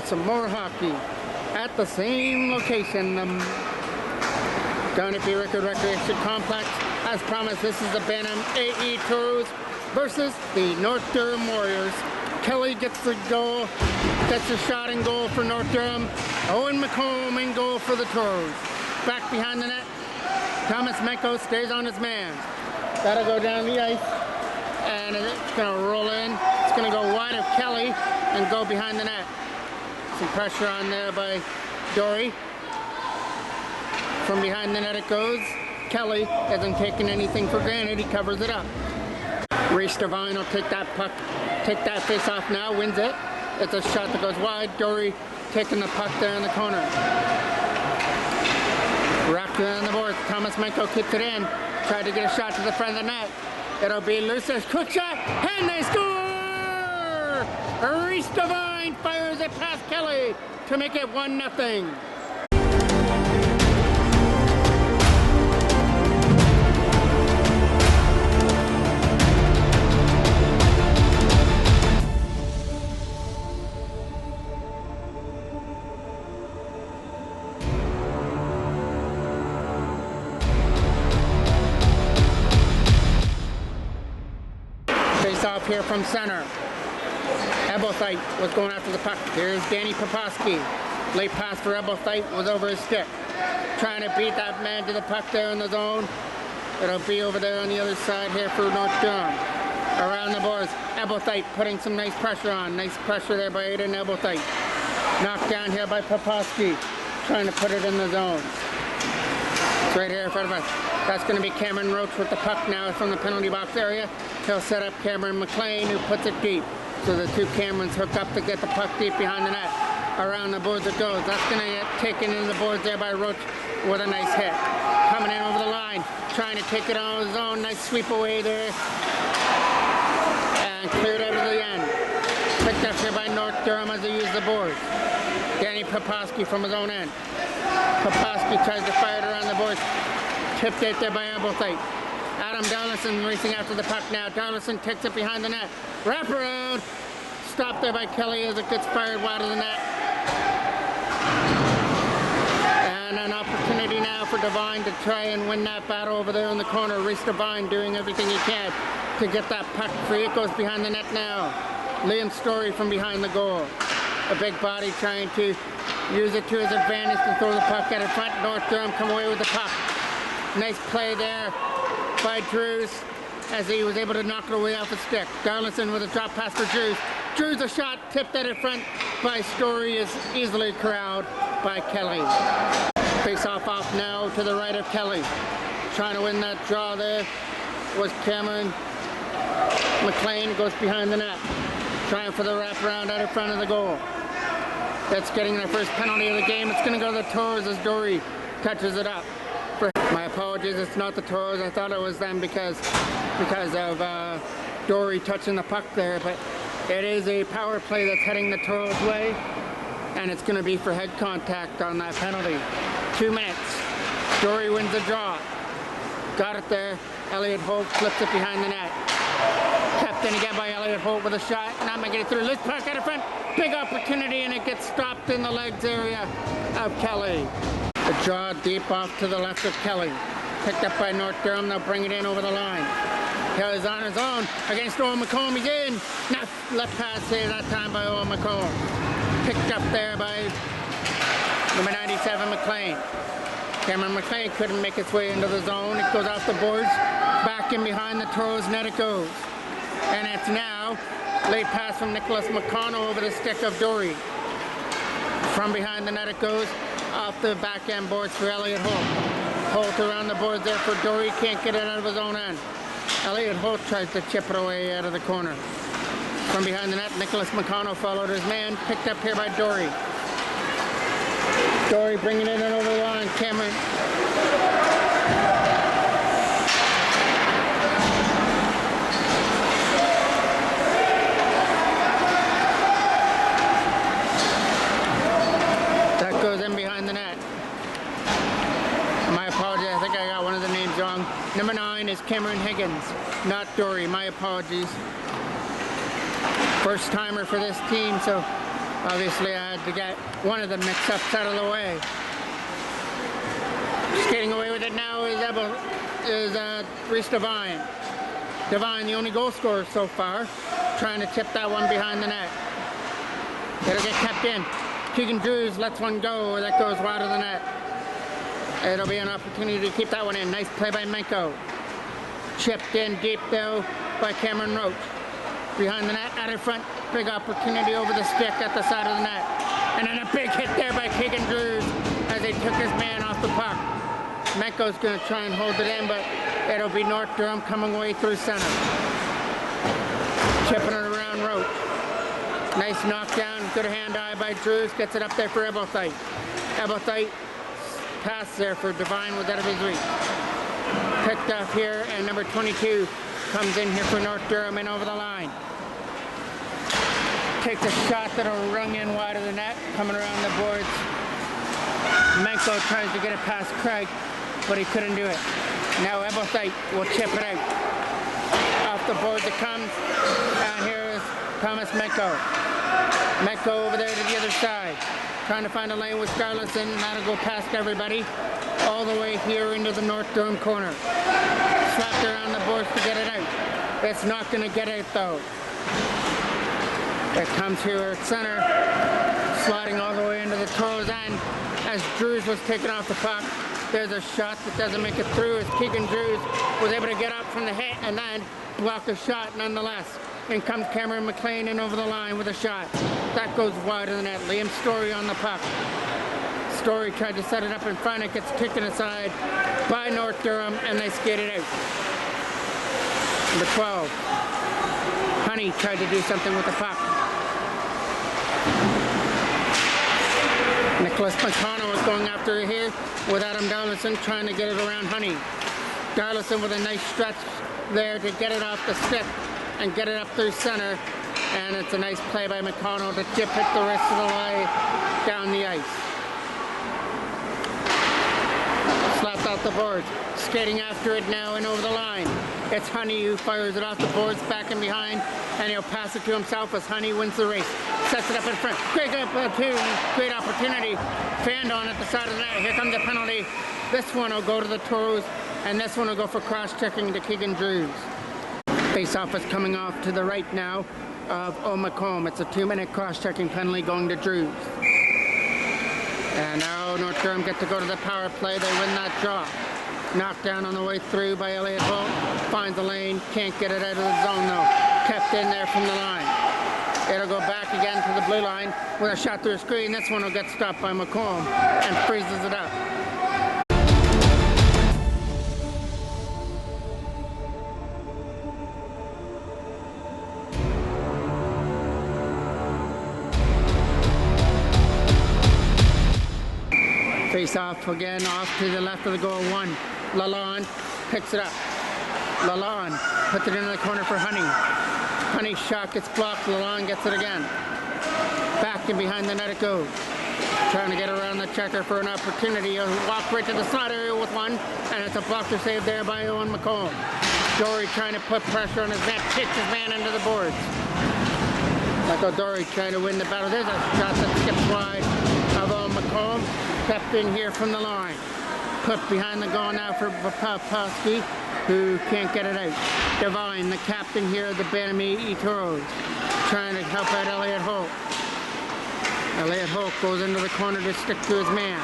with some more hockey at the same location. Down at the Record Recreation Complex. As promised, this is the Bantam AE Toros versus the North Durham Warriors. Kelly gets the goal, gets a shot and goal for North Durham. Owen McComb in goal for the Toros. Back behind the net, Thomas Menko stays on his man. That'll go down the ice, and it's gonna roll in. It's gonna go wide of Kelly and go behind the net. Some pressure on there by Dory. From behind the net it goes. Kelly hasn't taken anything for granted. He covers it up. Reese Devine will take that puck, take that face off now, wins it. It's a shot that goes wide. Dory taking the puck there in the corner. Rocked on the board. Thomas Menko keeps it in. Tried to get a shot to the front of the net. It'll be Lucer's quick shot, and they score! Reese Devine fires it past Kelly to make it 1-0. Off here from center. Ebelthite was going after the puck. Here's Danny Poposki. Late pass for Ebelthite was over his stick. Trying to beat that man to the puck there in the zone. It'll be over there on the other side here for North Durham. Around the boards, Ebelthite putting some nice pressure on. Nice pressure there by Aiden Ebelthite. Knocked down here by Poposki. Trying to put it in the zone. It's right here in front of us. That's going to be Cameron Roach with the puck now from the penalty box area. He'll set up Cameron McLean, who puts it deep. So the two Camerons hook up to get the puck deep behind the net. Around the boards it goes. That's going to get taken into the boards there by Roach with a nice hit. Coming in over the line, trying to take it on his own. Nice sweep away there. And cleared out of the end. Picked up here by North Durham as they use the boards. Danny Poposki from his own end. Poposki tries to fire it around the boards. Tipped out there by Ebelthite. Adam Darlison racing after the puck now. Darlison takes it behind the net. Wrap around. Stopped there by Kelly as it gets fired wide of the net. And an opportunity now for Devine to try and win that battle over there in the corner. Reese Devine doing everything he can to get that puck free. It goes behind the net now. Liam Story from behind the goal. A big body trying to use it to his advantage to throw the puck at it front. North Durham come away with the puck. Nice play there by Drews as he was able to knock it away off the stick. Darlison with a drop pass for Drews. Drews a shot tipped at it front by Story is easily corralled by Kelly. Face off now to the right of Kelly. Trying to win that draw there was Cameron McLean, goes behind the net. Trying for the wraparound out in front of the goal. That's getting their first penalty of the game. It's going to go to the Toros as Dory touches it up. My apologies, it's not the Toros. I thought it was them because of Dory touching the puck there, but it is a power play that's heading the Toros way, and it's going to be for head contact on that penalty. 2 minutes. Dory wins the draw. Got it there. Elliot Holt flips it behind the net. Kept in again by Elliot Holt with a shot. Not making it through. Loose puck out of front. Big opportunity, and it gets stopped in the legs area of Kelly. The draw deep off to the left of Kelly. Picked up by North Durham. They'll bring it in over the line. Kelly's on his own against Owen McComb. He's in. Now left pass here that time by Owen McComb. Picked up there by number 97 McLean. Cameron McLean couldn't make its way into the zone. It goes off the boards. Back in behind the Toros net it goes. And it's now late pass from Nicholas McConnell over the stick of Dory. From behind the net it goes. Off the backhand boards for Elliot Holt. Holt around the boards there for Dory. Can't get it out of his own end. Elliot Holt tries to chip it away out of the corner. From behind the net, Nicholas McConnell followed his man. Picked up here by Dory. Dory bringing it in over the line. Cameron. That goes in behind the net. My apologies, I think I got one of the names wrong. Number 9 is Cameron Higgins, not Dory. My apologies. First timer for this team, so Obviously I had to get one of the mix-ups out of the way. Skating away with it now is Reese Devine. Devine, the only goal scorer so far, trying to tip that one behind the net. It'll get kept in. Keegan Drews lets one go, that goes wide of the net. It'll be an opportunity to keep that one in. Nice play by Menko. Chipped in deep though by Cameron Roach. Behind the net, out in front, big opportunity over the stick at the side of the net. And then a big hit there by Keegan Drews as he took his man off the puck. Menko's going to try and hold it in, but it'll be North Durham coming away through center. Chipping it around Roach. Nice knockdown, good hand-eye by Drews, gets it up there for Ebelthite. Ebelthite pass there for Devine was out of his reach. Picked up here, and number 22 comes in here for North Durham and over the line. Takes a shot that'll rung in wide of the net, coming around the boards. Menko tries to get it past Craig, but he couldn't do it. Now Ebelthite will chip it out. Off the boards it comes, and here is Thomas Menko. Menko over there to the other side, trying to find a lane with Scarlison, and that'll go past everybody, all the way here into the North Durham corner. Slapped around the boards to get it out. It's not going to get out though. It comes here at center, sliding all the way into the Toros end. As Drews was taking off the puck, there's a shot that doesn't make it through as Keegan Drews was able to get up from the hit and then block the shot nonetheless. In comes Cameron McLean in over the line with a shot. That goes wide of the net. Liam Story on the puck. Story tried to set it up in front. It gets kicked aside by North Durham and they skate it out. Number 12. Honey tried to do something with the puck. Nicholas McConnell was going after it here with Adam Darlison trying to get it around Honey. Darlison with a nice stretch there to get it off the stick and get it up through center. And it's a nice play by McConnell to chip it the rest of the way down the ice. Slapped out the boards. Skating after it now and over the line. It's Honey who fires it off the boards back and behind, and he'll pass it to himself as Honey wins the race. Sets it up in front. Great opportunity. Fanned on at the side of the net. Here comes the penalty. This one will go to the Toros, and this one will go for cross-checking to Keegan Drews. Face-off is coming off to the right now of O'McComb. It's a 2-minute cross-checking penalty going to Drews. And now North Durham get to go to the power play. They win that draw. Knocked down on the way through by Elliott Holt. Finds a lane. Can't get it out of the zone though. Kept in there from the line. It'll go back again to the blue line with a shot through a screen. This one will get stopped by McComb and freezes it up. Face off again, off to the left of the goal. One. Lalonde picks it up. Lalonde puts it into the corner for Honey. Honey's shot gets blocked. Lalonde gets it again. Back and behind the net it goes. Trying to get around the checker for an opportunity. He'll walk right to the slot area with one, and it's a blocker save there by Owen McComb. Dory trying to put pressure on his net, kicks his man into the boards. Michael Dory trying to win the battle. There's a shot that skips wide of Owen McComb. Kept in here from the line. Put behind the goal now for Popowski, who can't get it out. Devine, the captain here of the Bantam Toros, trying to help out Elliott Holt. Elliott Holt goes into the corner to stick to his man.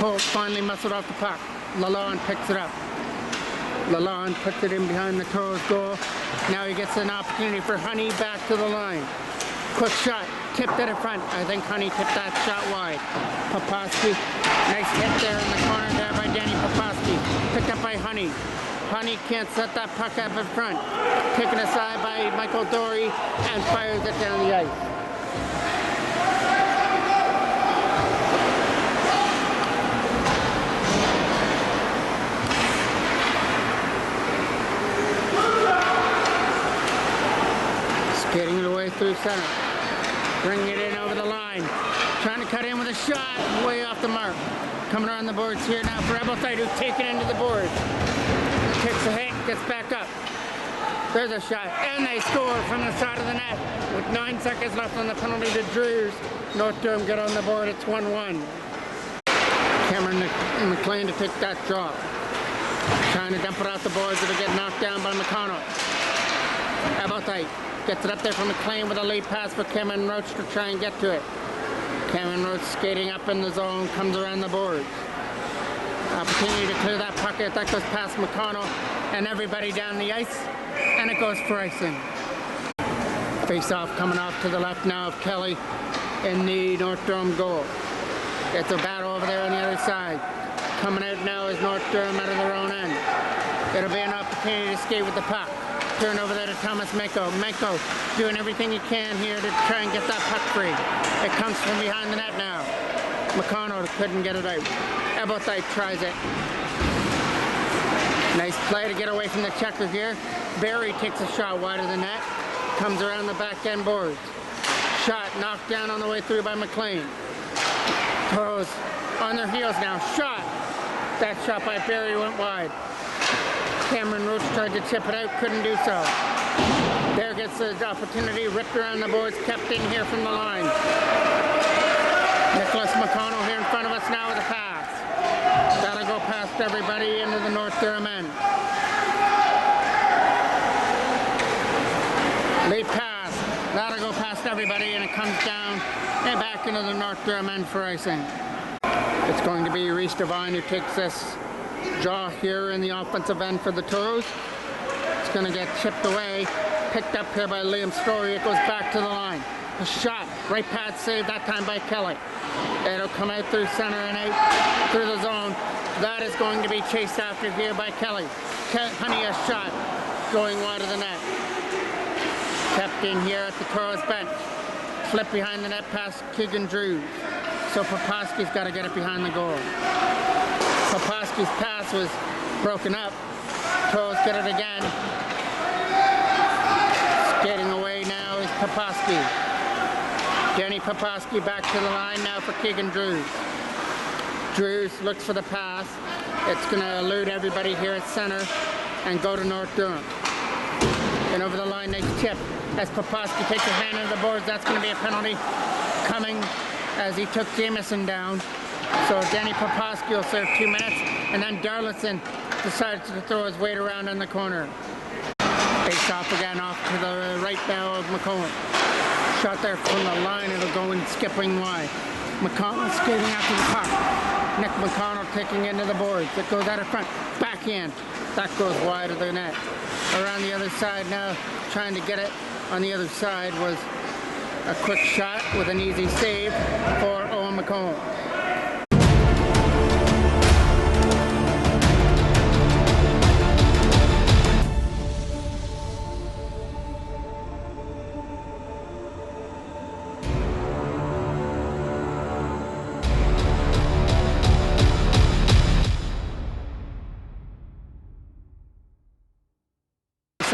Holt finally muscled off the puck. Lalonde picks it up. Lalonde puts it in behind the Toros goal. Now he gets an opportunity for Honey back to the line. Quick shot, tipped it in front. I think Honey tipped that shot wide. Popowski, nice hit there in the corner there by Danny Popowski. Picked up by Honey. Honey can't set that puck up in front. Taken aside by Michael Dory and fires it down the ice. Skating it away through center. Bringing it in over the line. Trying to cut in with a shot. Way off the mark. Coming around the boards here now for Ebelthite, who's taken into the boards. Takes a hit, gets back up. There's a shot, and they score from the side of the net. With 9 seconds left on the penalty to Drews, North Durham get on the board. It's 1-1. Cameron McLean to take that drop. Trying to dump it off the boards. It'll get knocked down by McConnell. Abertite gets it up there from McLean with a lead pass for Cameron Roach to try and get to it. Cameron Roach skating up in the zone, comes around the boards. Opportunity to clear that pocket. That goes past McConnell and everybody down the ice, and it goes for icing. Face off coming off to the left now of Kelly in the North Durham goal. It's a battle over there on the other side. Coming out now is North Durham out of their own end. It'll be an opportunity to skate with the puck. Turn over there to Thomas Menko. Menko doing everything he can here to try and get that puck free. It comes from behind the net now. McConnell couldn't get it out. Abertite tries it. Nice play to get away from the checker here. Barry takes a shot wide of the net. Comes around the back end boards. Shot knocked down on the way through by McLean. Toros on their heels now. Shot. That shot by Barry went wide. Cameron Roach tried to chip it out, couldn't do so. There gets the opportunity, ripped around the boards, kept in here from the line. Nicholas McConnell here in front of us now with a pass. That'll go past everybody into the North Durham end. Lead pass. That'll go past everybody, and it comes down and back into the North Durham end for icing. It's going to be Reese Devine who takes this draw here in the offensive end for the Toros. It's going to get chipped away, picked up here by Liam Story. It goes back to the line. A shot, right pad saved that time by Kelly. It'll come out through center and out through the zone. That is going to be chased after here by Kelly. Honey, a shot going wide of the net. Kept in here at the Toros bench. Flip behind the net past Keegan Drews. So Poposky's got to get it behind the goal. Poposky's pass was broken up. Toros get it again. Skating away now is Poposky. Denny Poposky back to the line now for Keegan Drews. Drews looks for the pass. It's going to elude everybody here at center and go to North Durham. And over the line, nice chip. As Poposky takes a hand into the boards, that's going to be a penalty coming as he took Jameson down. So Danny Poposky will serve 2 minutes, and then Darlison decides to throw his weight around in the corner. Face off again off to the right now of McConnell. Shot there from the line, it'll go in skipping wide. McConnell skating after the puck. Nick McConnell taking into the boards. It goes out of front, backhand. That goes wide of the net. Around the other side now, trying to get it on the other side was a quick shot with an easy save for Owen McConnell.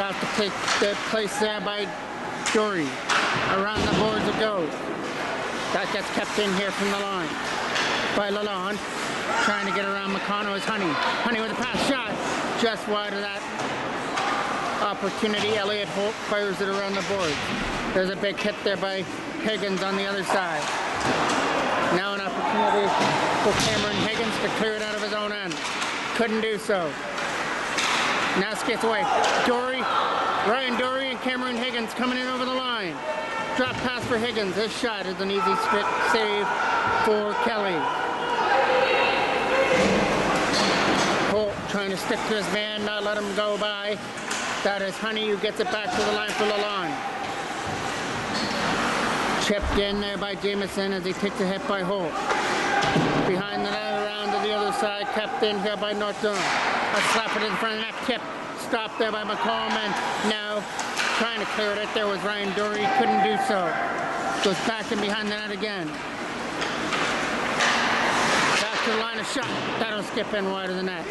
Out to take the place there by Dory. Around the boards it goes. That gets kept in here from the line by Lalonde. Trying to get around McConnell is Honey. Honey with a pass shot. Just wide of that opportunity. Elliott Holt fires it around the board. There's a big hit there by Higgins on the other side. Now an opportunity for Cameron Higgins to clear it out of his own end. Couldn't do so. Now skates away. Ryan Dory and Cameron Higgins coming in over the line. Drop pass for Higgins. His shot is an easy save for Kelly. Holt trying to stick to his man, not let him go by. That is Honey who gets it back to the line for Lalonde. Chipped in there by Jameson as he takes a hit by Holt. Behind the net, around to the other side, kept in here by North Durham. A slap it in front of the net, tip. Stopped there by McCollum, now trying to clear it out there was Ryan Dory, couldn't do so. Goes back and behind the net again. Back to the line of shot, that'll skip in wide of the net.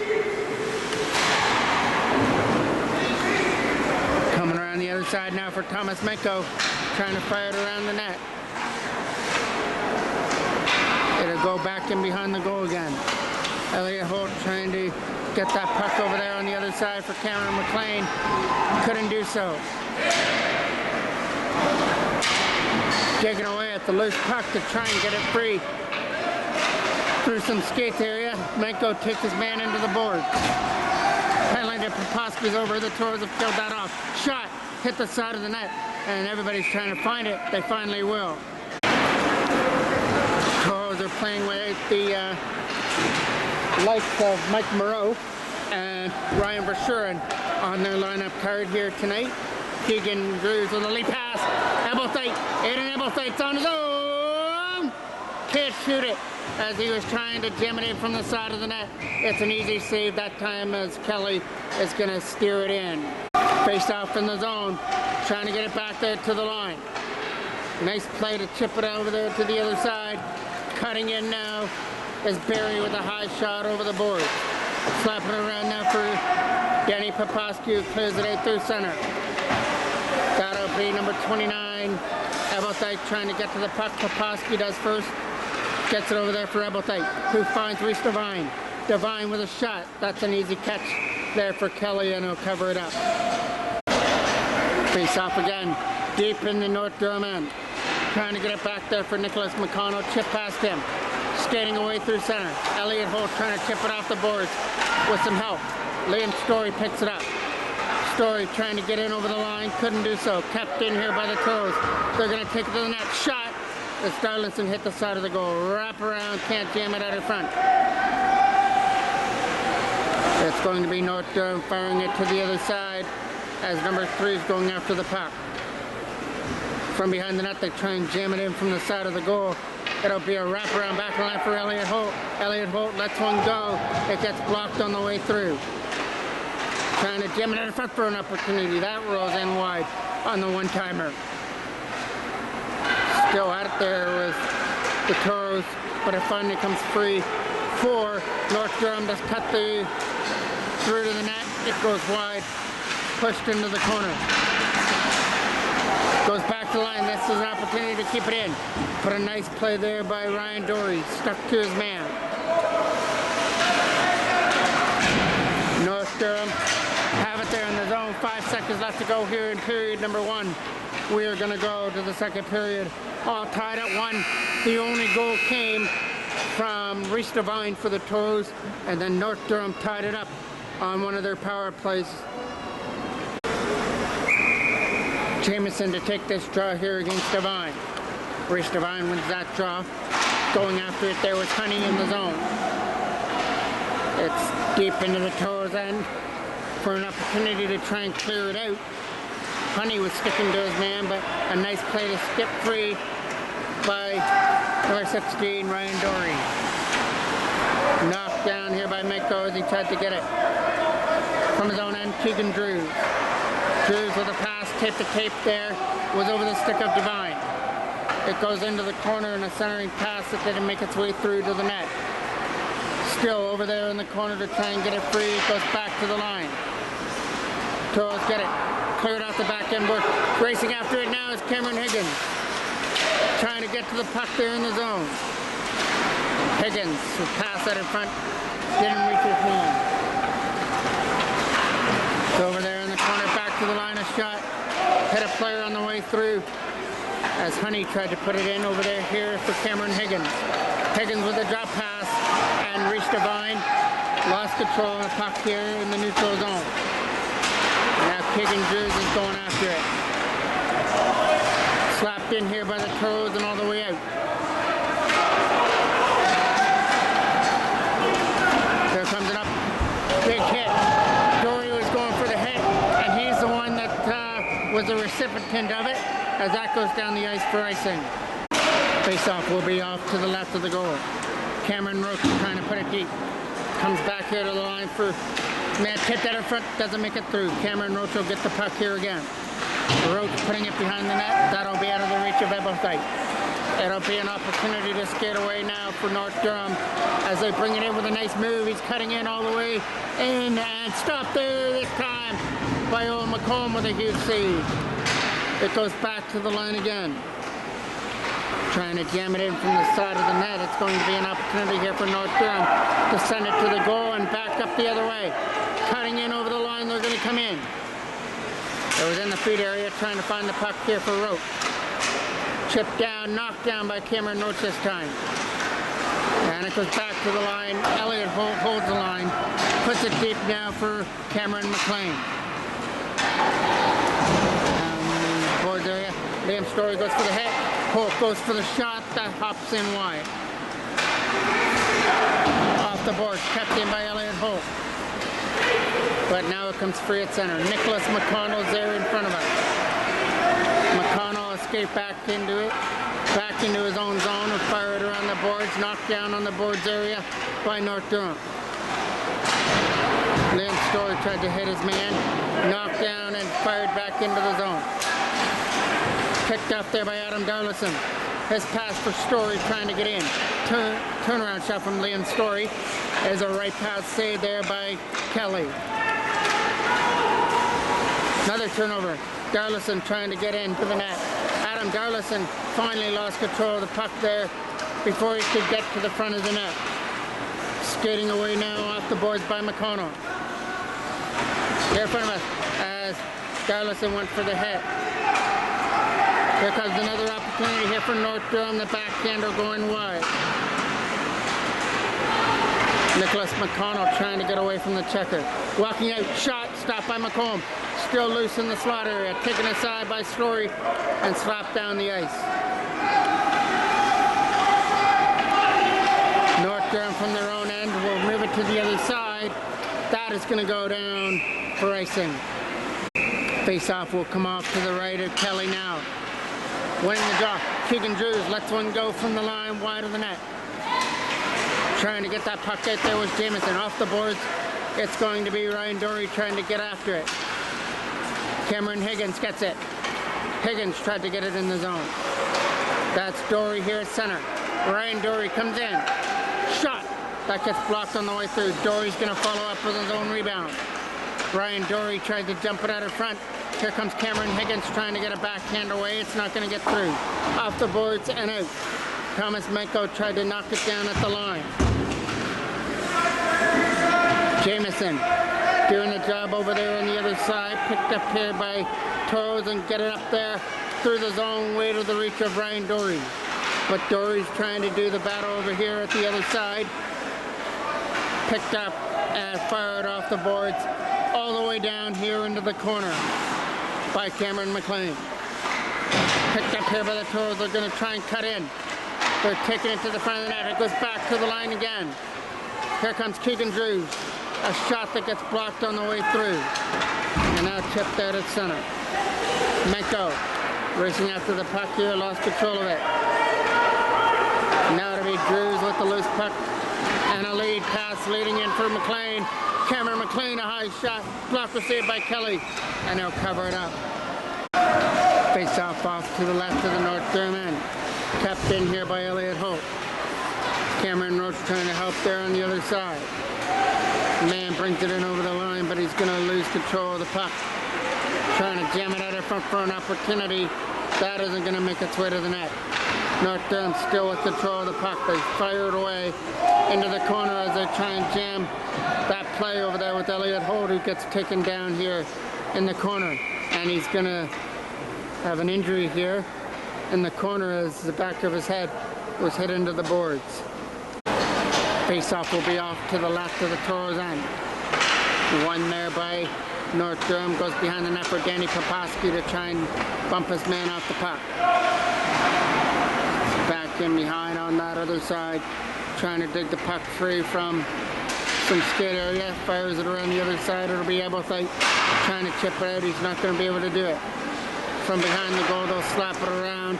Coming around the other side now for Thomas Menko, trying to fire it around the net. It'll go back in behind the goal again. Elliott Holt trying to get that puck over there on the other side for Cameron McLean. Couldn't do so. Digging away at the loose puck to try and get it free. Through some skate area, Menko takes his man into the board. Penalty to Poposky's over, the Toros have killed that off. Shot, hit the side of the net, and everybody's trying to find it. They finally will. Toros are playing with the likes of Mike Moreau and Ryan Verschuren on their lineup card here tonight. Keegan Drews with a lead pass. Ebelthite, Aiden Ebelthite's on his own. Can't shoot it as he was trying to jam it in from the side of the net. It's an easy save that time as Kelly is going to steer it in. Face off in the zone, trying to get it back there to the line. Nice play to chip it over there to the other side. Cutting in now is Barry with a high shot over the board. Slapping it around now for Danny Poposky, who clears it out through center. That'll be number 29. Ebelthite trying to get to the puck. Poposky does first. Gets it over there for Ebelthite, who finds Reese Devine. Devine with a shot. That's an easy catch there for Kelly, and he'll cover it up. Face off again, deep in the North Durham end. Trying to get it back there for Nicholas McConnell. Chip past him. Skating away through center. Elliot Holt trying to chip it off the boards with some help. Liam Story picks it up. Story trying to get in over the line. Couldn't do so. Kept in here by the Toros. They're going to take it to the net. Shot. As Darlinson hit the side of the goal. Wrap around, can't jam it out in front. It's going to be North Durham firing it to the other side as number 3 is going after the puck. From behind the net, they try and jam it in from the side of the goal. It'll be a wraparound back line for Elliot Holt. Elliot Holt lets one go. It gets blocked on the way through. Trying to jam it out in front for an opportunity. That rolls in wide on the one-timer. Still at it there with the Toros, but it finally comes free for North Durham. Just cut through to the net. It goes wide, pushed into the corner. Goes back to the line. This is an opportunity to keep it in. But a nice play there by Ryan Dory. Stuck to his man. North Durham have it there in the zone. 5 seconds left to go here in period number 1. We are going to go to the second period. All tied at 1. The only goal came from Reese Devine for the Toros, and then North Durham tied it up on one of their power plays. Jameson to take this draw here against Devine. Reese Devine wins that draw. Going after it there was Honey in the zone. It's deep into the Toros end for an opportunity to try and clear it out. Honey was sticking to his man, but a nice play to skip free by number 16, Ryan Dory. Knocked down here by Menko as he tried to get it. From his own end, Keegan Drews. Drews with a pass, tape to tape there, was over the stick of Devine. It goes into the corner and a centering pass that didn't make its way through to the net. Still over there in the corner to try and get it free. It goes back to the line. Toros get it. Cleared off the back end board. Racing after it now is Cameron Higgins. Trying to get to the puck there in the zone. Higgins, who passed that in front, didn't reach his hand. It's over there in the corner, back to the line of shot. Hit a player on the way through as Honey tried to put it in over there here for Cameron Higgins. Higgins with a drop pass and Reese Devine lost control of the puck here in the neutral zone. Now Keegan Drews is going after it. Slapped in here by the Toros and all the way out. There comes it up. Big hit. Dory was going for the hit, and he's the one that was the recipient of it as that goes down the ice for icing. Face-off will be off to the left of the goal. Cameron Roach trying to put it deep. Comes back here to the line for man, hit that in front, doesn't make it through. Cameron Roach will get the puck here again. Roach putting it behind the net. That'll be out of the reach of Ebelthite. It'll be an opportunity to skate away now for North Durham as they bring it in with a nice move. He's cutting in all the way in and stopped there this time by old McComb with a huge save. It goes back to the line again. Trying to jam it in from the side of the net. It's going to be an opportunity here for North Durham to send it to the goal and back up the other way. Cutting in over the line, they're going to come in. It was in the feed area trying to find the puck here for Roach. Chipped down, knocked down by Cameron Roach this time. And it goes back to the line. Elliott holds the line. Puts it deep now for Cameron McLean. Boards area. Liam Story goes for the hit. Holt goes for the shot. That hops in wide. Off the board. Kept in by Elliott Holt. But now it comes free at center. Nicholas McConnell's there in front of us. McConnell escaped back into it. Back into his own zone and fired around the boards. Knocked down on the boards area by North Durham. Liam Story tried to hit his man. Knocked down and fired back into the zone. Picked up there by Adam Darlison. His pass for Story trying to get in. Turnaround shot from Liam Story. As a right pass saved there by Kelly. Another turnover. Darlison trying to get into the net. Adam Darlison finally lost control of the puck there before he could get to the front of the net. Skating away now off the boards by McConnell. There in front of us as Darlison went for the hit. Here comes another opportunity here for North Durham. The backhander going wide. Nicholas McConnell trying to get away from the checker. Walking out, shot, stopped by McComb. Still loose in the slot area. Taken aside by Story and slapped down the ice. North Durham from their own end will move it to the other side. That is going to go down for icing. Face-off will come off to the right of Kelly now. Winning the draw. Keegan Drews lets one go from the line wide of the net. Trying to get that puck out there was Jamison. Off the boards, it's going to be Ryan Dory trying to get after it. Cameron Higgins gets it. Higgins tried to get it in the zone. That's Dory here at center. Ryan Dory comes in. Shot. That gets blocked on the way through. Dory's going to follow up with his own rebound. Ryan Dory tries to jump it out in front. Here comes Cameron Higgins trying to get a backhand away. It's not going to get through. Off the boards and out. Thomas Menko tried to knock it down at the line. Jamison doing the job over there on the other side. Picked up here by Toros and get it up there through the zone way to the reach of Ryan Dory. But Dory's trying to do the battle over here at the other side. Picked up and fired off the boards all the way down here into the corner by Cameron McLean. Picked up here by the Toros. They're going to try and cut in. They're taking it to the front of the net. It goes back to the line again. Here comes Keegan Drews. A shot that gets blocked on the way through. And now tipped out at center. Menko racing after the puck here, lost control of it. Now to be Drews with the loose puck. And a lead pass leading in for McLean. Cameron McLean, a high shot. Blocked received by Kelly. And they'll cover it up. Face off to the left of the North Durham end. Kept in here by Elliott Holt. Cameron Roach trying to help there on the other side. Man brings it in over the line, but he's going to lose control of the puck. Trying to jam it out in front for an opportunity. That isn't going to make its way to the net. North Durham still with control of the puck. They fire it away into the corner as they try and jam that play over there with Elliott Holt, who gets taken down here in the corner. And he's going to have an injury here in the corner as the back of his head was hit into the boards. Face-off will be off to the left of the Toros end. One there by North Durham goes behind the net for Danny Poposky to try and bump his man off the puck. Back in behind on that other side, trying to dig the puck free from some skate area. Fires it around the other side. It'll be Abelthite trying to chip it out. He's not going to be able to do it. From behind the goal, they'll slap it around.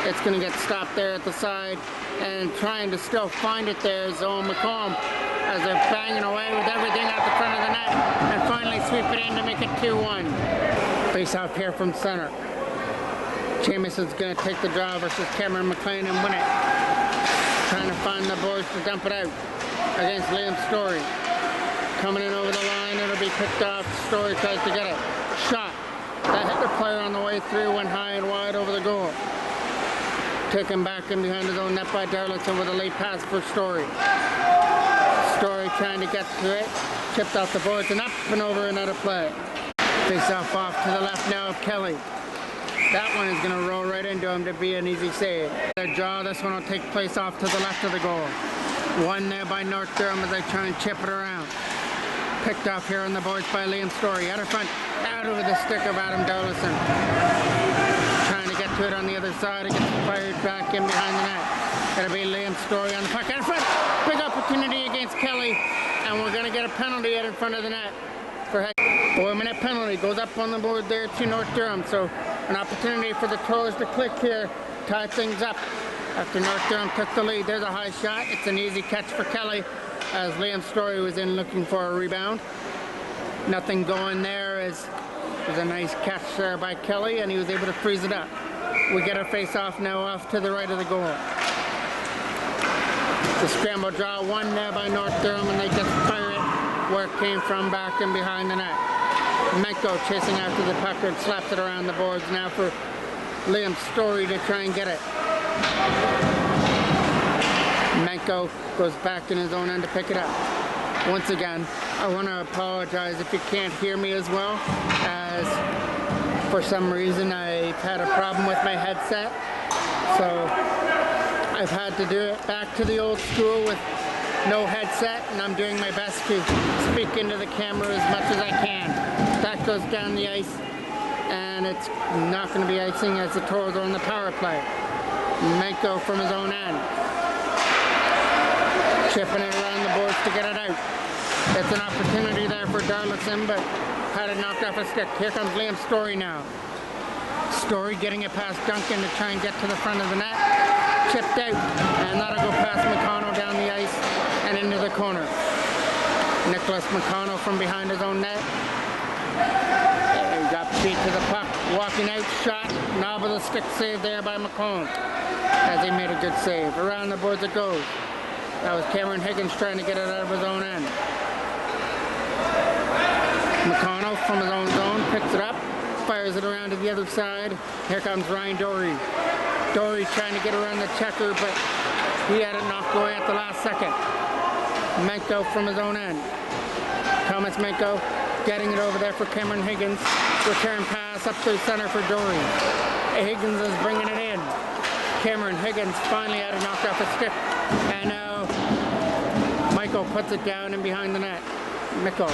It's going to get stopped there at the side, and trying to still find it there is Owen McComb as they're banging away with everything out the front of the net and finally sweep it in to make it 2-1. Face off here from center. Jamison's going to take the draw versus Cameron McLean and win it. Trying to find the boards to dump it out against Liam Story. Coming in over the line, it'll be picked off. Story tries to get it. Shot. That hit the player on the way through, went high and wide over the goal. Taken back in behind his own net by Darlington with a late pass for Story. Story trying to get to it. Chipped off the boards and up and over another play. Face off to the left now of Kelly. That one is going to roll right into him to be an easy save. Their draw, this one will take place off to the left of the goal. One there by North Durham as they try and chip it around. Picked off here on the boards by Liam Story. Out of front, out over the stick of Adam Darlington. Trying to get to it on the other side. It gets fired back in behind the net. It'll be Liam Story on the puck. Out of front, big opportunity against Kelly. And we're going to get a penalty out in front of the net. For 4-minute penalty. Goes up on the board there to North Durham. So an opportunity for the Toros to click here. Tie things up. After North Durham took the lead, there's a high shot. It's an easy catch for Kelly as Liam Story was in looking for a rebound. Nothing going there as there's a nice catch there by Kelly and he was able to freeze it up. We get our face off now off to the right of the goal. The scramble draw, one there by North Durham and they just fire it where it came from back and behind the net. Menko chasing after the puck and slaps it around the boards now for Liam Story to try and get it. Menko goes back in his own end to pick it up. Once again, I want to apologize if you can't hear me as well, as for some reason I've had a problem with my headset. So I've had to do it back to the old school with no headset, and I'm doing my best to speak into the camera as much as I can. That goes down the ice, and it's not going to be icing as the Toros are on the power play. Menko from his own end. Chipping it around the boards to get it out. It's an opportunity there for Darlington, but had it knocked off a stick. Here comes Liam Story now. Story getting it past Duncan to try and get to the front of the net. Chipped out, and that'll go past McConnell down the ice and into the corner. Nicholas McConnell from behind his own net. And got beat to the puck. Walking out, shot, knob of the stick save there by McComb as he made a good save. Around the boards it goes. That was Cameron Higgins trying to get it out of his own end. McConnell from his own zone picks it up, fires it around to the other side. Here comes Ryan Dory. Dory trying to get around the checker, but he had it knocked away at the last second. Menko from his own end. Thomas Menko getting it over there for Cameron Higgins. Return pass up through center for Dory. Higgins is bringing it in. Cameron Higgins finally had it knocked off a stick. And now Michael puts it down in behind the net. Michael.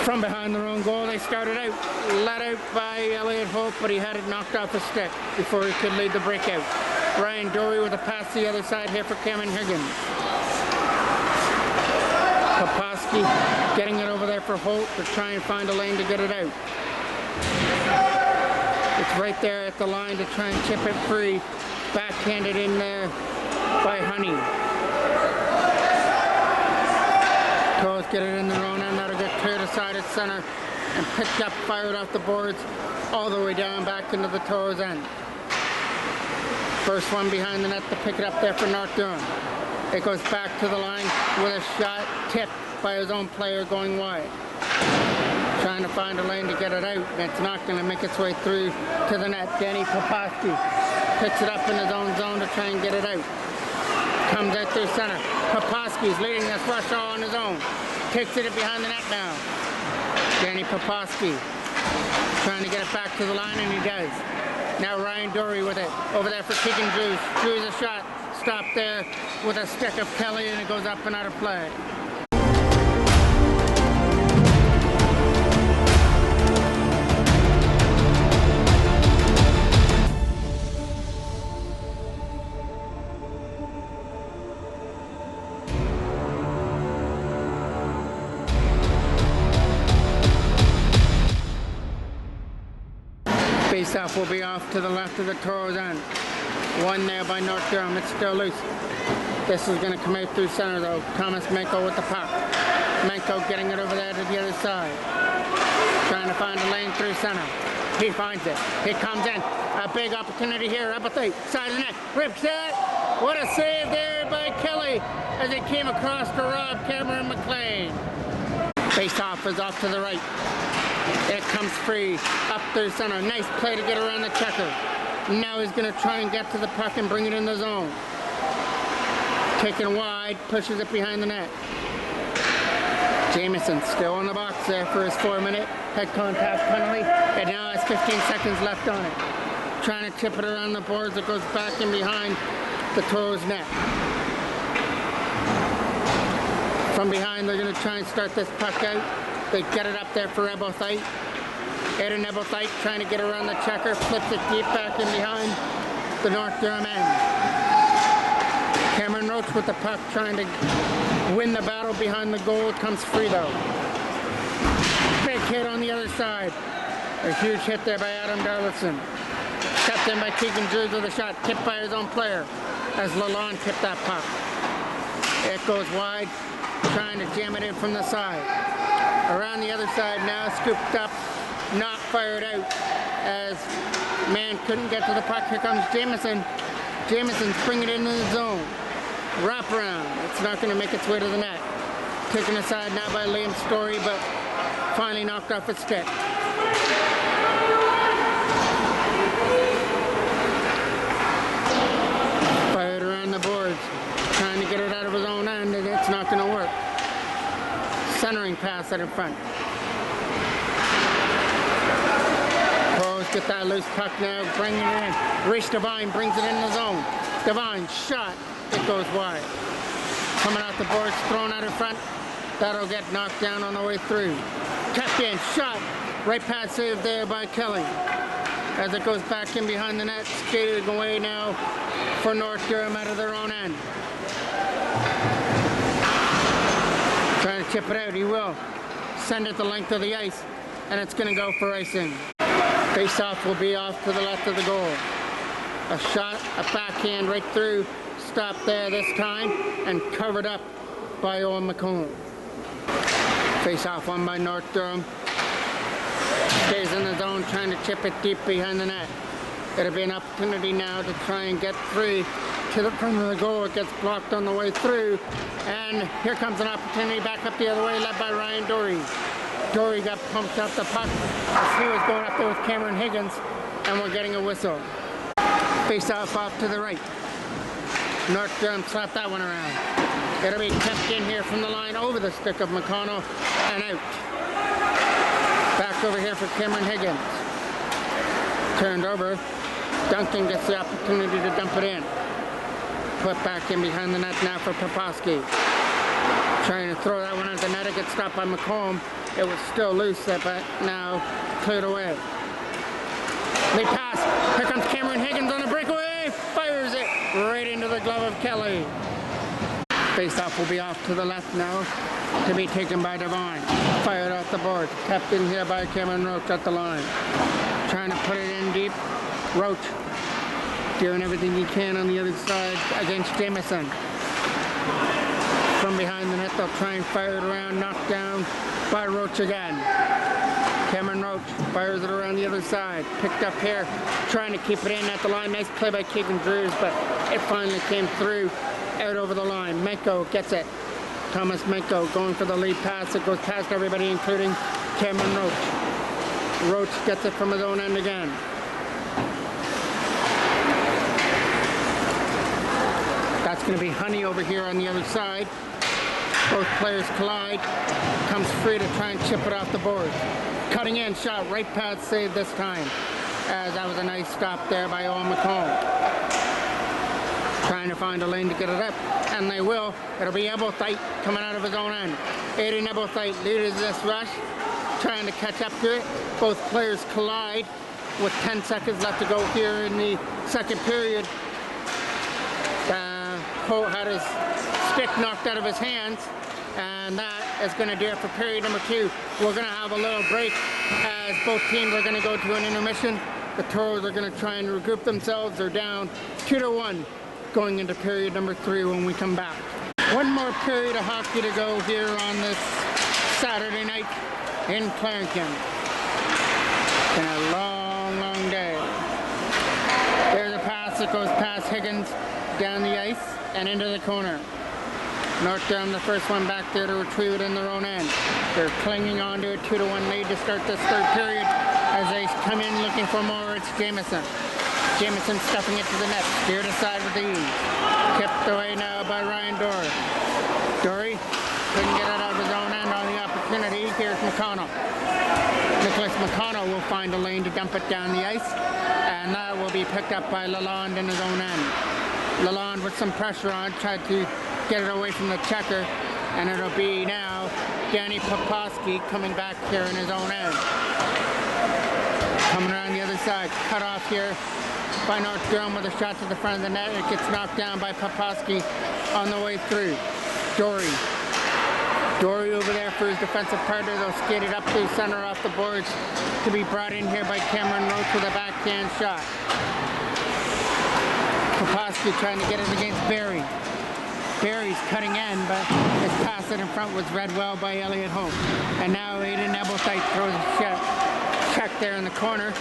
From behind their own goal, they started out. Let out by Elliot Hope, but he had it knocked off a stick before he could lead the breakout. Ryan Dory with a pass to the other side here for Cameron Higgins. Koposki getting it over there for Holt to try and find a lane to get it out. It's right there at the line to try and chip it free. Backhanded in there by Honey. Toros get it in their own end. That'll get cleared aside at center and picked up, fired off the boards all the way down back into the Toros end. First one behind the net to pick it up there for North Durham. It goes back to the line with a shot tipped by his own player going wide. Trying to find a lane to get it out, and it's not going to make its way through to the net. Danny Poposki picks it up in his own zone to try and get it out. Comes out through center. Poposki's leading this rush all on his own. Takes it behind the net now. Danny Poposki trying to get it back to the line, and he does. Now Ryan Dory with it. Over there for Keegan Drews. Drews a shot. Stopped there with a stick of Kelly, and it goes up and out of play. Face-off will be off to the left of the Toros end. One there by North Durham. It's still loose. This is going to come out through center though. Thomas Menko with the puck. Menko getting it over there to the other side. Trying to find a lane through center. He finds it. It comes in. A big opportunity here. Up at the side of the net. Rips it. What a save there by Kelly as it came across to Rob Cameron McLean. Face-off is off to the right. It comes free up through center. Nice play to get around the checker. Now he's going to try and get to the puck and bring it in the zone. Taken wide, pushes it behind the net. Jameson still in the box there for his 4-minute head contact penalty. It now has 15 seconds left on it. Trying to tip it around the boards. It goes back in behind the Toros net. From behind, they're going to try and start this puck out. They get it up there for Ebothyte. Aaron Ebothyte trying to get around the checker, flips it deep back in behind the North Durham end. Cameron Roach with the puck, trying to win the battle behind the goal. It comes free though. Big hit on the other side. A huge hit there by Adam Darlison. Kept in by Keegan Drews with a shot, tipped by his own player as Lalonde tipped that puck. It goes wide, trying to jam it in from the side. Around the other side now, scooped up, not fired out as man couldn't get to the puck. Here comes Jameson. Jameson's bringing it into the zone. Wrap around. It's not going to make its way to the net. Taken aside now by Liam Story, but finally knocked off its stick. Fired around the boards, trying to get it out of his own end, and it's not going to work. Centering pass out in front. Toros get that loose puck now, bringing it in. Reese Devine brings it in the zone. Devine shot. It goes wide. Coming out the boards, thrown out in front. That'll get knocked down on the way through. Kept in, shot. Right pass saved there by Kelly. As it goes back in behind the net, skated away now for North Durham out of their own end. Trying to chip it out, he will. Send it the length of the ice, and it's going to go for icing. Face-off will be off to the left of the goal. A shot, a backhand right through, stopped there this time, and covered up by Owen McComb. Face-off won by North Durham. Stays in the zone, trying to chip it deep behind the net. It'll be an opportunity now to try and get free to the front of the goal. It gets blocked on the way through, and here comes an opportunity back up the other way, led by Ryan Dory. Dory got pumped up the puck as he was going up there with Cameron Higgins, and we're getting a whistle. Face-off off to the right. North Durham slapped that one around. It'll be kept in here from the line over the stick of McConnell and out. Back over here for Cameron Higgins. Turned over. Duncan gets the opportunity to dump it in. Put back in behind the net now for Poposky. Trying to throw that one at the net. It gets stopped by McComb. It was still loose, but now cleared away. They pass. Here comes Cameron Higgins on a breakaway. Fires it right into the glove of Kelly. Face-off will be off to the left now to be taken by Devine. Fired off the board. Kept in here by Cameron Roach at the line. Trying to put it in deep. Roach doing everything he can on the other side against Jameson. From behind the net, they'll try and fire it around. Knocked down by Roach again. Cameron Roach fires it around the other side. Picked up here, trying to keep it in at the line. Nice play by Keegan Drews, but it finally came through out over the line. Menko gets it. Thomas Menko going for the lead pass. It goes past everybody, including Cameron Roach. Roach gets it from his own end again. That's going to be Honey over here on the other side. Both players collide. Comes free to try and chip it off the board. Cutting in, shot, right pad save this time. As that was a nice stop there by Owen McComb. Trying to find a lane to get it up, and they will. It'll be Ebothyte coming out of his own end. Aiden Ebothyte leads this rush, trying to catch up to it. Both players collide with 10 seconds left to go here in the second period. Holt had his stick knocked out of his hands, and that is going to do it for period number 2. We're going to have a little break as both teams are going to go to an intermission. The Toros are going to try and regroup themselves. They're down 2-1 going into period number 3 when we come back. One more period of hockey to go here on this Saturday night in Clarington. It's been a long, long day. There's a pass that goes past Higgins down the ice and into the corner. North Durham, the first one back there to retrieve it in their own end. They're clinging on to a 2-1 lead to start this third period as they come in looking for more. It's Jameson. Jameson stuffing it to the net, steered aside with ease. Kept away now by Ryan Dory. Dory couldn't get it out of his own end on the opportunity. Here's McConnell. Nicholas McConnell will find a lane to dump it down the ice, and that will be picked up by Lalonde in his own end. Lalonde with some pressure on, tried to get it away from the checker, and it'll be now Danny Poposky coming back here in his own end. Coming around the other side, cut off here by North Durham with a shot to the front of the net. It gets knocked down by Poposky on the way through. Dory over there for his defensive partner. They'll skate it up through center off the boards to be brought in here by Cameron Roach with a backhand shot. Poposky trying to get it against Barry. Barry's cutting in, but his pass in front was read well by Elliot Hope. And now Aidan Ebelthite throws a check there in the corner.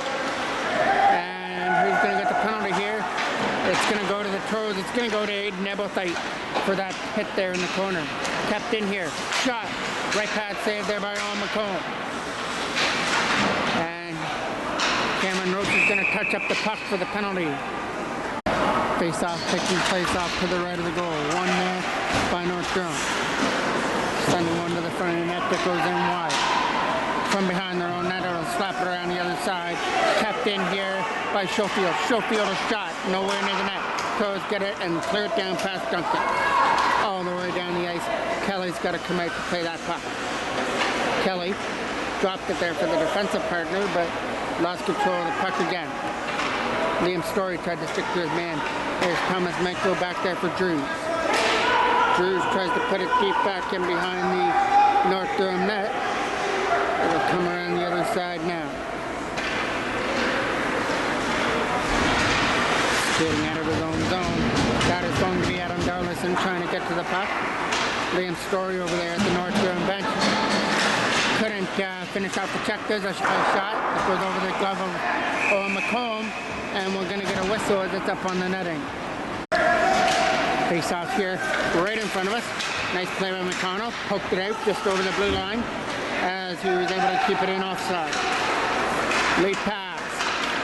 And who's going to get the penalty here? It's going to go to the Toros. It's going to go to Aidan Ebelthite for that hit there in the corner. Kept in here. Shot. Right pad saved there by Owen McComb. And Cameron Roach is going to touch up the puck for the penalty. Face-off, taking place off to the right of the goal. One there by North Durham. Sending one to the front of the net that goes in wide. From behind their own net, it'll slap it around the other side. Kept in here by Schofield. Schofield a shot, nowhere near the net. Toros get it and clear it down past Duncan. All the way down the ice. Kelly's got to come out to play that puck. Kelly dropped it there for the defensive partner, but lost control of the puck again. Liam Story tried to stick to his man. Here's Thomas Menko back there for Drews. Drews tries to put it deep back in behind the North Durham net. It'll come around the other side now. Skating out of his own zone. That is going to be Adam Darlison trying to get to the puck. Liam Story over there at the North Durham bench. Couldn't finish off the check. There's a shot that goes over the glove of Owen McComb. And we're going to get a whistle as it's up on the netting. Face off here right in front of us. Nice play by McConnell. Poked it out just over the blue line as he was able to keep it in offside. Late pass.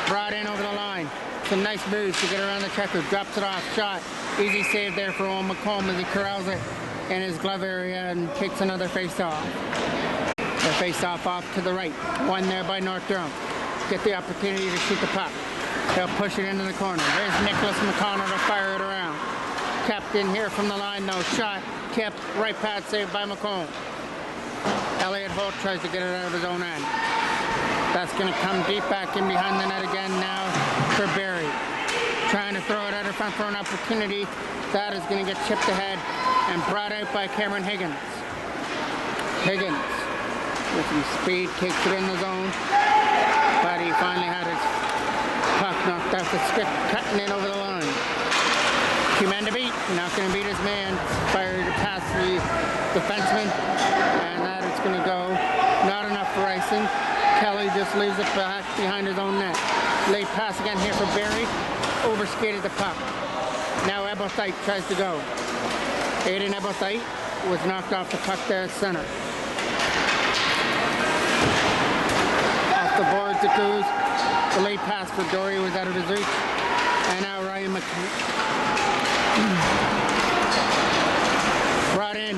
Brought in over the line. Some nice moves to get around the checker. Drops it off. Shot. Easy save there for Owen McComb as he corrals it in his glove area and takes another face off. The face off to the right. One there by North Durham. Get the opportunity to shoot the puck. They'll push it into the corner. There's Nicholas McConnell to fire it around. Kept in here from the line, no shot. Kept right pad saved by McComb. Elliot Holt tries to get it out of his own end. That's going to come deep back in behind the net again now for Barry. Trying to throw it out in front for an opportunity. That is going to get chipped ahead and brought out by Cameron Higgins. Higgins with some speed takes it in the zone. But he finally had his puck knocked off the stick, cutting in over the line. Two men to beat, not going to beat his man. Fired past the defenseman, and that is going to go. Not enough for icing. Kelly just leaves it back behind his own net. Late pass again here for Barry. Overskated the puck. Now Ebelthite tries to go. Aidan Ebelthite was knocked off the puck there at center. Off the boards it goes. The late pass for Dory was out of his reach. And now Ryan brought in,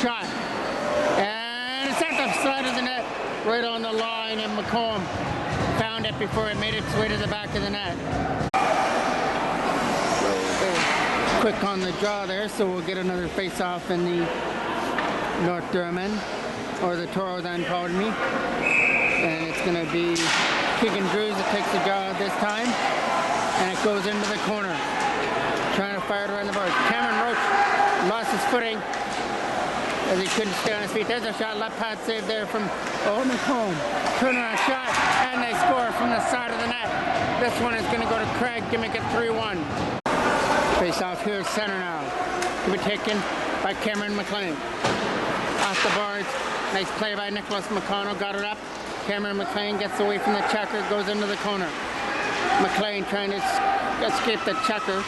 shot. And it's at the side of the net, right on the line, and McComb found it before it made its way to the back of the net. Quick on the draw there, so we'll get another face-off in the North Durham end, or the Toros end, pardon me. And it's going to be Keegan Drews that takes the draw this time, and it goes into the corner. Trying to fire it around the boards. Cameron Roach lost his footing as he couldn't stay on his feet. There's a shot, left pad save there from Owen McComb. Turnaround shot, and they score from the side of the net. This one is going to go to Craig to make it 3-1. Face off here, center now. To be taken by Cameron McLean. Off the boards. Nice play by Nicholas McConnell. Got it up. Cameron McLean gets away from the checker, goes into the corner. McLean trying to escape the checker.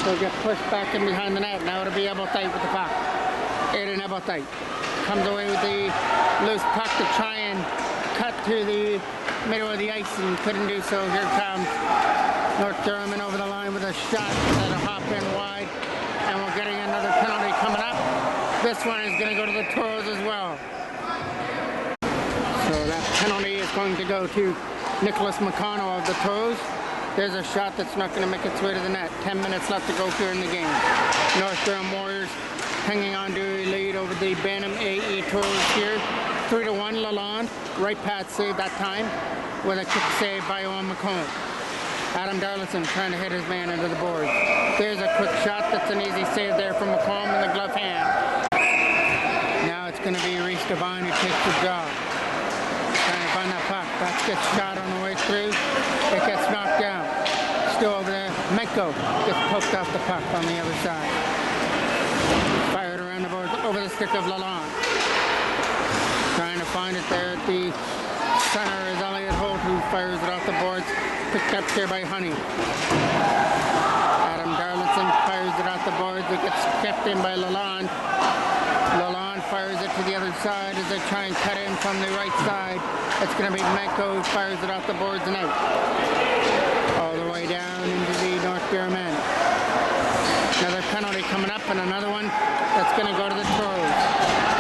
He'll get pushed back in behind the net. Now it'll be Ebelthite with the puck. Aidan Ebelthite comes away with the loose puck to try and cut to the middle of the ice and couldn't do so. Here comes North Durham in over the line with a shot at a hop in wide, and we're getting another penalty coming up. This one is going to go to the Toros as well. So that penalty is going to go to Nicholas McConnell of the Toros. There's a shot that's not going to make its way to the net. 10 minutes left to go here in the game. North Durham Warriors hanging on to a lead over the Bantam AE Toros here. 3-1 Lalonde. Right path save that time with a kick save by Owen McComb. Adam Darlison trying to hit his man into the board. There's a quick shot. That's an easy save there from McComb in the glove hand. Now it's going to be Reese Devine who takes the job. Trying to find that puck. That gets shot on the way through. It gets knocked down. Still over there. Menko gets poked off the puck on the other side. Fired around the board over the stick of Lalonde. Trying to find it there at the center is Elliot Holt, who fires it off the boards. Picked up here by Honey. Adam Darlison fires it off the boards. It gets kept in by Lalonde. Lalonde fires it to the other side as they try and cut in from the right side. It's going to be Menko who fires it off the boards and out. All the way down into the North Durham end. Another penalty coming up and another one that's going to go to the Toros.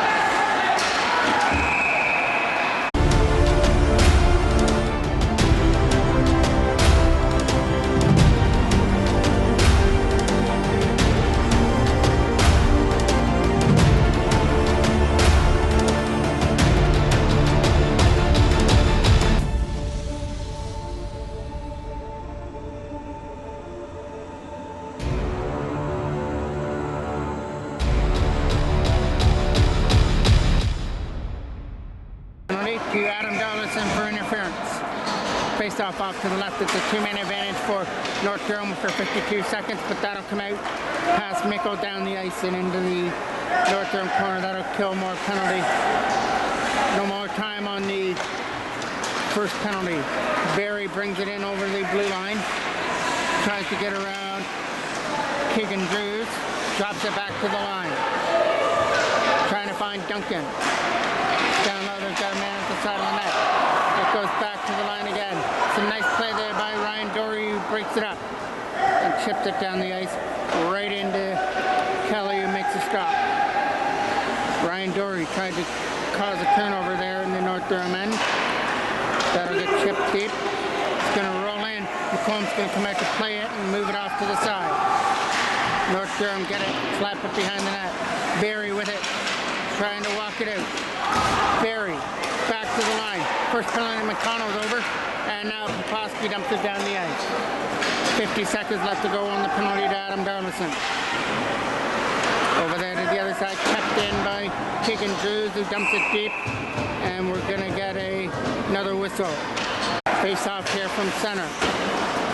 To Adam Darlison for interference. Face off to the left. It's a two-man advantage for North Durham for 52 seconds, but that'll come out past Mikko down the ice and into the North Durham corner. That'll kill more penalty. No more time on the first penalty. Barry brings it in over the blue line. Tries to get around Keegan Drews. Drops it back to the line. Trying to find Duncan. Down low, there's got a man at the side of the net. It goes back to the line again. Some nice play there by Ryan Dory, who breaks it up and chips it down the ice right into Kelly, who makes a stop. Ryan Dory tried to cause a turnover there in the North Durham end. That'll get chipped deep. It's going to roll in. McComb's going to come out to play it and move it off to the side. North Durham get it, slap it behind the net. Barry with it, trying to walk it out. Barry, back to the line. First penalty, McConnell's over, and now Poposky dumps it down the ice. 50 seconds left to go on the penalty to Adam Darlison. Over there to the other side, kept in by Keegan Drews, who dumps it deep, and we're going to get another whistle. Face off here from center.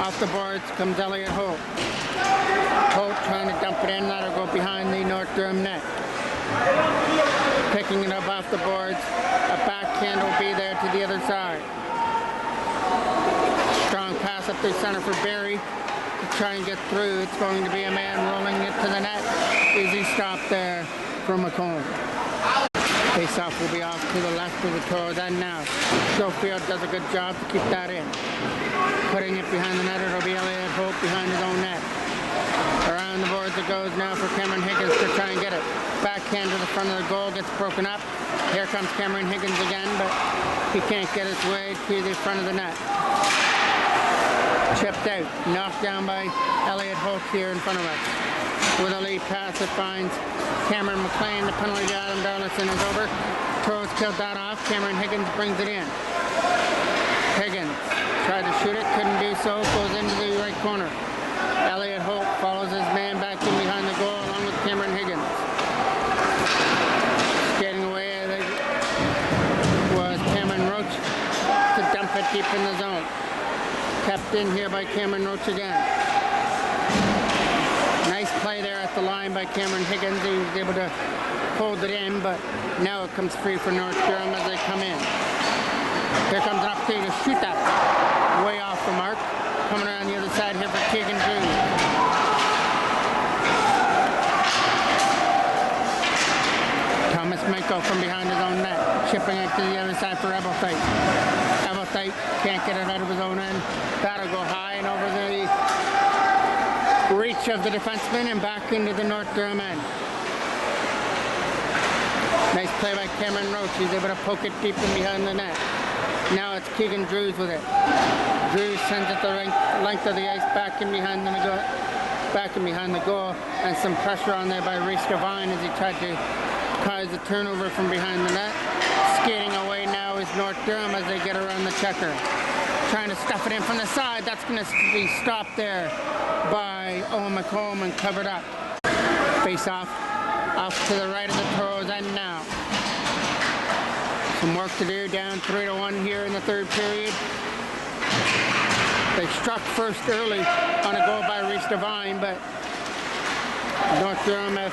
Off the boards comes Elliot Holt. Holt trying to dump it in, that'll go behind the North Durham net. Picking it up off the boards. A backhand will be there to the other side. Strong pass up through center for Barry to try and get through. It's going to be a man rolling it to the net. Easy stop there from McComb. Face-off will be off to the left of the Toros end now. Schofield does a good job to keep that in. Putting it behind the net, it'll be Elliot Holt behind his own net. Around the boards it goes now for Cameron Higgins to try and get it. Backhand to the front of the goal, gets broken up. Here comes Cameron Higgins again, but he can't get his way to the front of the net. Chipped out, knocked down by Elliot Holt here in front of us. With a lead pass, it finds Cameron McLean. The penalty to Adam Darlison is over. Toros killed that off. Cameron Higgins brings it in. Higgins tried to shoot it, couldn't do so, goes into the right corner. Elliot Holt follows his man back in behind the goal along with Cameron Higgins. Skating away was Cameron Roach to dump it deep in the zone. Kept in here by Cameron Roach again. Nice play there at the line by Cameron Higgins. He was able to hold it in, but now it comes free for North Durham as they come in. Here comes an opportunity to shoot that way off the mark. Coming around the other side here for Keegan Drews. Thomas Menko from behind his own net, chipping it to the other side for Rebel Fight. Appetite can't get it out of his own end. That'll go high and over the reach of the defenseman and back into the North Durham end. Nice play by Cameron Roach. He's able to poke it deep in behind the net. Now it's Keegan Drews with it. Drews sends it the length of the ice back in behind the goal, and some pressure on there by Reese Devine as he tried to cause a turnover from behind the net. Skating away now is North Durham as they get around the checker. Trying to stuff it in from the side. That's going to be stopped there by Owen McComb and covered up. Face off to the right of the Toros end now. Some work to do, down 3-1 here in the third period. They struck first early on a goal by Reese Devine, but North Durham have...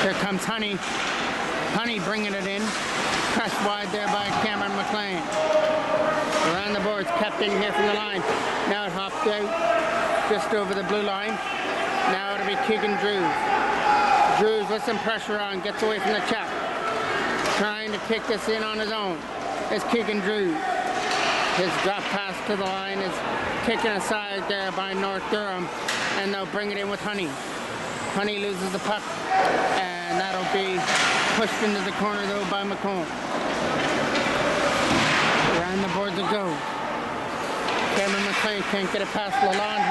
Here comes Honey. Honey bringing it in. Pressed wide there by Cameron McLean. Around the boards, kept in here from the line. Now it hopped out just over the blue line. Now it'll be Keegan Drews. Drews with some pressure on, gets away from the check. Trying to kick this in on his own is Keegan Drews. His drop pass to the line is taken aside there by North Durham, and they'll bring it in with Honey. Honey loses the puck, and that'll be pushed into the corner though by McComb. Around the boards it goes. Cameron McLean can't get it past Lalonde.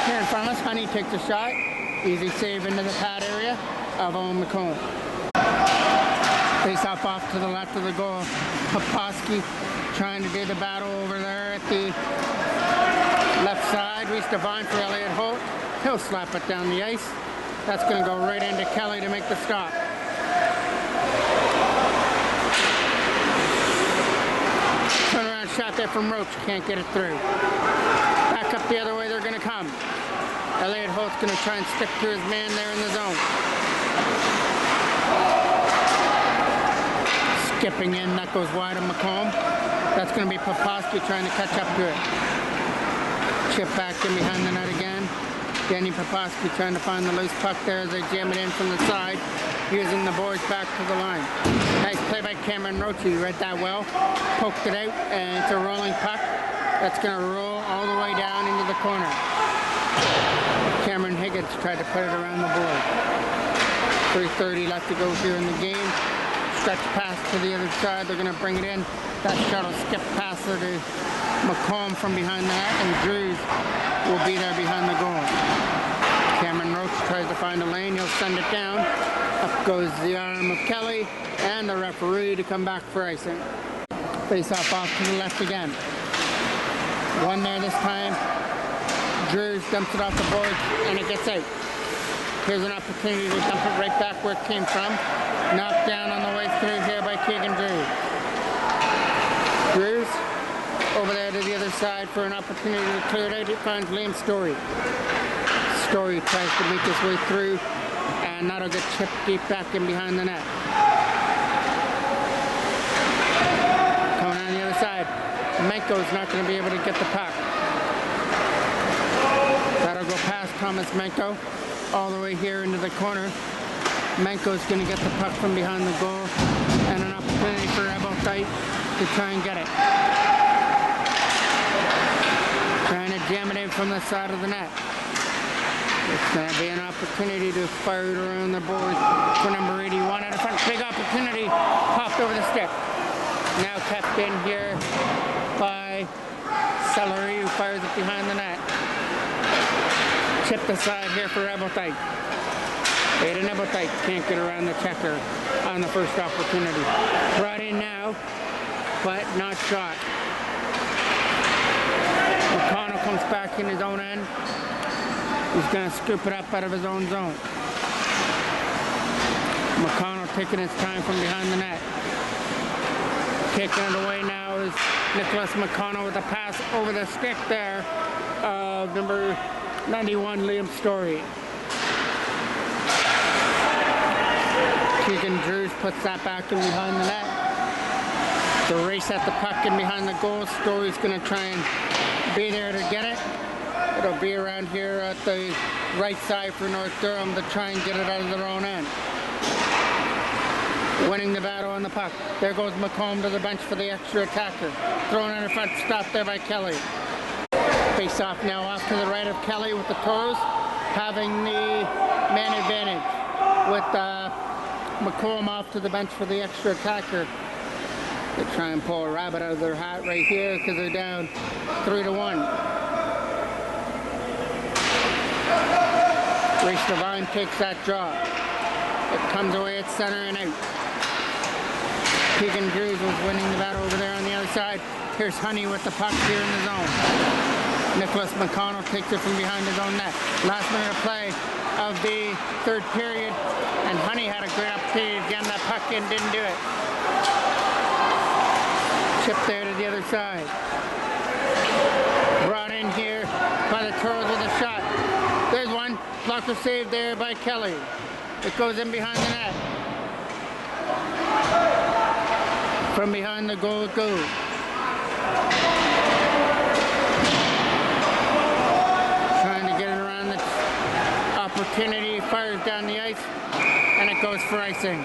Here in front of us, Honey takes a shot. Easy save into the pad area of Owen McComb. Face off to the left of the goal. Poposky trying to do the battle over there at the left side. Reese Devine for Elliot Holt. He'll slap it down the ice. That's going to go right into Kelly to make the stop. Turnaround shot there from Roach. Can't get it through. Back up the other way they're going to come. Elliot Holt's going to try and stick to his man there in the zone. Skipping in, that goes wide of McComb. That's going to be Poposky trying to catch up to it. Chip back in behind the net again. Danny Poposky trying to find the loose puck there as they jam it in from the side, using the boards back to the line. Nice play by Cameron Roach. He read that well, poked it out, and it's a rolling puck that's going to roll all the way down into the corner. Cameron Higgins tried to put it around the board. 3:30 left to go here in the game. Stretch pass to the other side. They're going to bring it in. That shuttle skip pass to McComb from behind the net, and Drews will be there behind the goal. Cameron Roach tries to find a lane. He'll send it down. Up goes the arm of Kelly, and the referee to come back for icing. Face off to the left again. One there this time. Drews dumps it off the board, and it gets out. Here's an opportunity to dump it right back where it came from. Knocked down on the way through here by Keegan Drews. Drews over there to the other side for an opportunity to clear it out. It finds Liam Story. Story tries to make his way through, and that'll get chipped deep back in behind the net. Coming on the other side. Menko's not going to be able to get the puck. That'll go past Thomas Menko all the way here into the corner. Menko's going to get the puck from behind the goal, and an opportunity for Appetite to try and get it. Trying to jam it in from the side of the net. It's going to be an opportunity to fire it around the boards for number 81 out of front. Big opportunity, popped over the stick. Now kept in here by Celery, who fires it behind the net. Chipped aside here for Appetite. Aiden Appetite can't get around the checker on the first opportunity. Brought in now, but not shot. McConnell comes back in his own end. He's going to scoop it up out of his own zone. McConnell taking his time from behind the net. Kicking it away now is Nicholas McConnell with a pass over the stick there of number 91, Liam Story. Keegan Drews puts that back in behind the net. The race at the puck in behind the goal. Story's going to try and be there to get it. It'll be around here at the right side for North Durham to try and get it out of their own end. winning the battle on the puck. There goes McComb to the bench for the extra attacker. Thrown in front, stopped there by Kelly. Face off now off to the right of Kelly with the Toros having the man advantage with McComb off to the bench for the extra attacker. They try and pull a rabbit out of their hat right here because they're down 3-1. Reese Devine takes that draw. It comes away at center and out. Keegan Drews was winning the battle over there on the other side. Here's Honey with the puck here in the zone. Nicholas McConnell takes it from behind his own net. Last minute of play of the third period, and Honey had a great opportunity to jam that puck in, didn't do it. Chip there to the other side. Brought in here by the Toros with a shot. There's one. Blocker saved there by Kelly. It goes in behind the net. From behind the goal it goes. Trying to get it around the opportunity. Fires down the ice. And it goes for icing.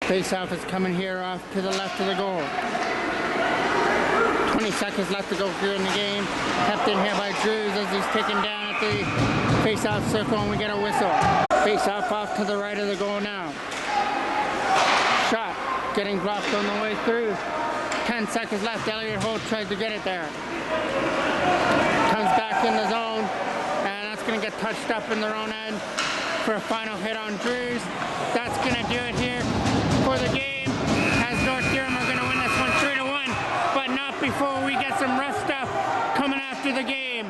Face-off is coming here off to the left of the goal. 20 seconds left to go here in the game. Kept in here by Drews as he's taken down at the face-off circle, and we get a whistle. Face-off off to the right of the goal now. Shot getting blocked on the way through. 10 seconds left. Elliot Holt tries to get it there. Comes back in the zone, and that's going to get touched up in their own end for a final hit on Drews. That's going to do it here for the game, as North Durham are going to win this one 3-1, but not before we get some rough stuff coming after the game.